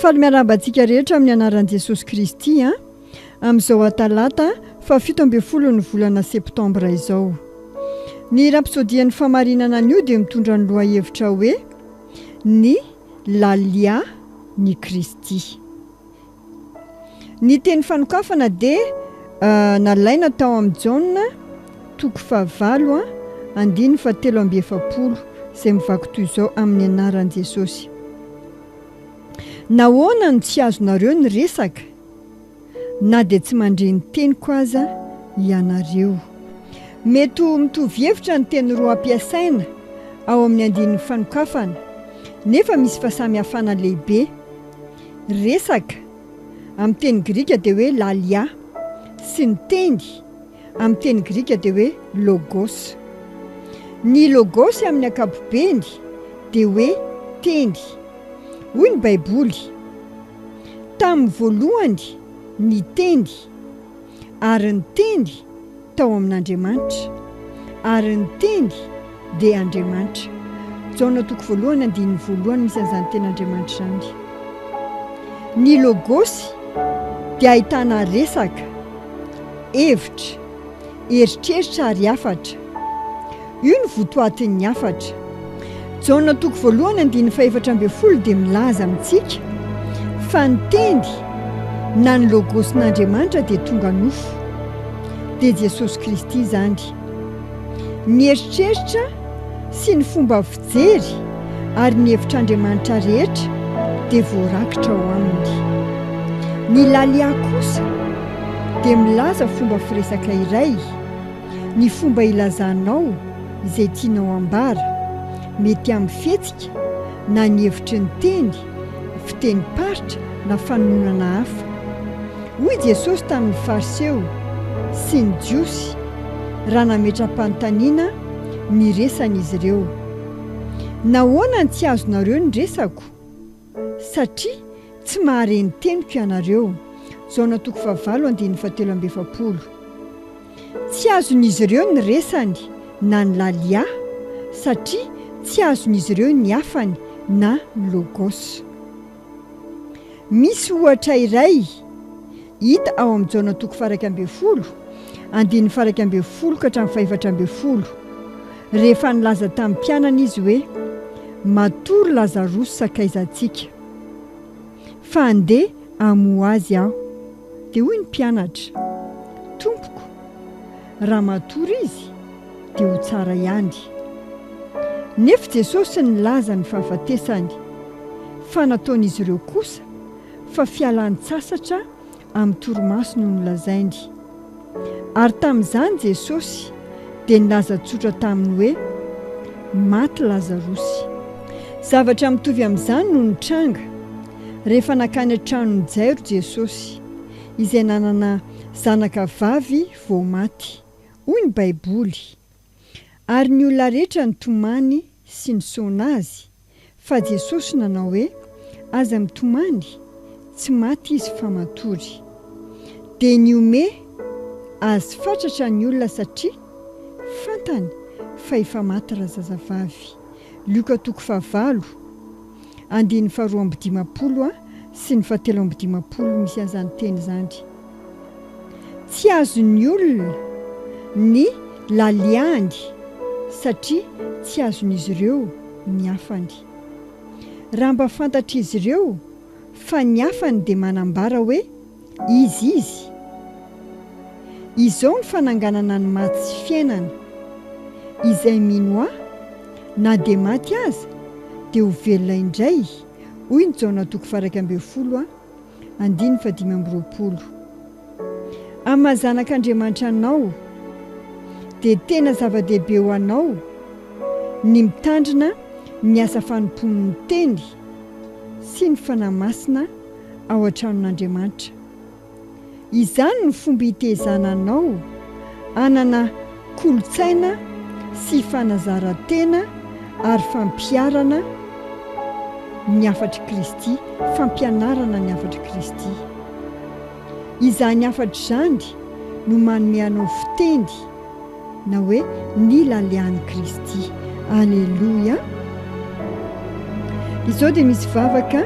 Faly miarabantsika rehetra amin'ny anaran'i Jesosy Kristy amin'izao atalata fa 17 ny volana septambra izao. Ny rapsodian'ny famarinana an'io dia mitondra ny lohahevitra hoe ny lalia ny Kristy. Ny teny fanokafana dia nalaina tao amin'ny Jaona 9:7 izay mivaky toy izao amin'ny anaran'i Jesosy. Nahoana no tsy azonareo ny resaka na dia tsy mandre ny teniko aza ianareo. Mety mitovy hevitra ny teny roa ampiasaina ao amin'ny andinin'ny fanokafana nefa misy fahasamihafana lehibe. Resaka amin'ny teny grika dia hoe lalia sy ny teny amin'ny teny grika dia hoe logos. Ny logos amin'ny ankapobeny dia hoe teny. Hoy ny Baiboly, tamin'ny voalohany ny teny ary ny teny tao amin'Andriamanitra ary ny teny dia Andriamanitra. Jaona 1:1 misy an'izany ten'Andriamanitra izany. Ny logosy dia ahitana resaka, hevitra, eritreritra ary hafatra. Io ny votoatin'ny hafatra. Jaona 1:4 dia milaza amintsika fa ny teny na ny logosyn'Andriamanitra dia tonga nofo, dia Jesosy Kristy izany. Ny eritreritra sy ny fomba fijery ary ny hevitr'Andriamanitra rehetra dia voarakitra ao aminy. Ny lalia kosa dia milaza fomba firesaka iray, ny fomba ilazanao izay tianao ambara, mety amin'ny fihetsika na ny hevitry ny teny, fiteny-paritra na fanonana hafa. Hoy Jesosy tamin'ny fariseo sy ny jiosy raha nametra-panontaniana ny resan'izy ireo. Nahoana ny tsy azonareo ny resako? Satria tsy mahare ny teniko ianareo. Jaona 9:7. Tsy azon'izy ireo ny resany na ny lalia satria tsy azon'izy ireo ny hafany na logos. Misy ohatra iray hita ao amin'ny Jaona 1:1-12 rehefa nilaza tamin'ny mpianana izy hoe matory Lazarosy sakaizantsika fa andeha hamoa azy aho. Dia hoy ny mpianatra, tompoko, raha matory izy dia ho tsara ihany. Nefa Jesosy nilaza ny fahafatesany fa nataon'izy ireo kosa fa fialan-tsasatra amin'ny torimaso no nolazainy. Ary tamin'izany Jesosy dia nilaza tsotra taminy hoe maty Lazarosy. Zavatra mitovy amin'izany no nitranga rehefa nakany an-tranon'ny Jairo Jesosy izay nanana zanaka vavy vao maty. Hoy ny Baiboly, ary ny olona rehetra nitomany sy nisaona azy, fa Jesosy nanao hoe aza mitomany, tsy maty izy fa matory. Dia niome azy fatratra ny olona satria fantany fa efa maty razazavavy. Luka 9:2-15 sy ny 7:15 misy an'izany teny izany. Tsy azon'ny olona ny laliany satria tsy azon'izy ireo ny hafany. Raha mba fantatra izy ireo fa ny hafany dia manambara hoe izy. Izao ny fananganana ny maty sy fiainana. Izay mino ahy na dia maty aza dia ho velona indray. Hoy ny Jaona 1:15-20. Amin'ny mahazanak'Andriamanitra anao dia tena zava-dehibe ho anao ny mitandrina ny asa fanompon'ny teny sy ny fanahy masina ao an-tranon'Andriamanitra. Izany ny fomba hitezana anao hanana kolotsaina sy fanazaran-tena ary fampiarana ny hafatry Kristy, fampianarana ny hafatry Kristy. Izany hafatra izany no manome anao fiteny na hoe ny lalian'i Kristy. Alleluia. Izao dia misy vavaka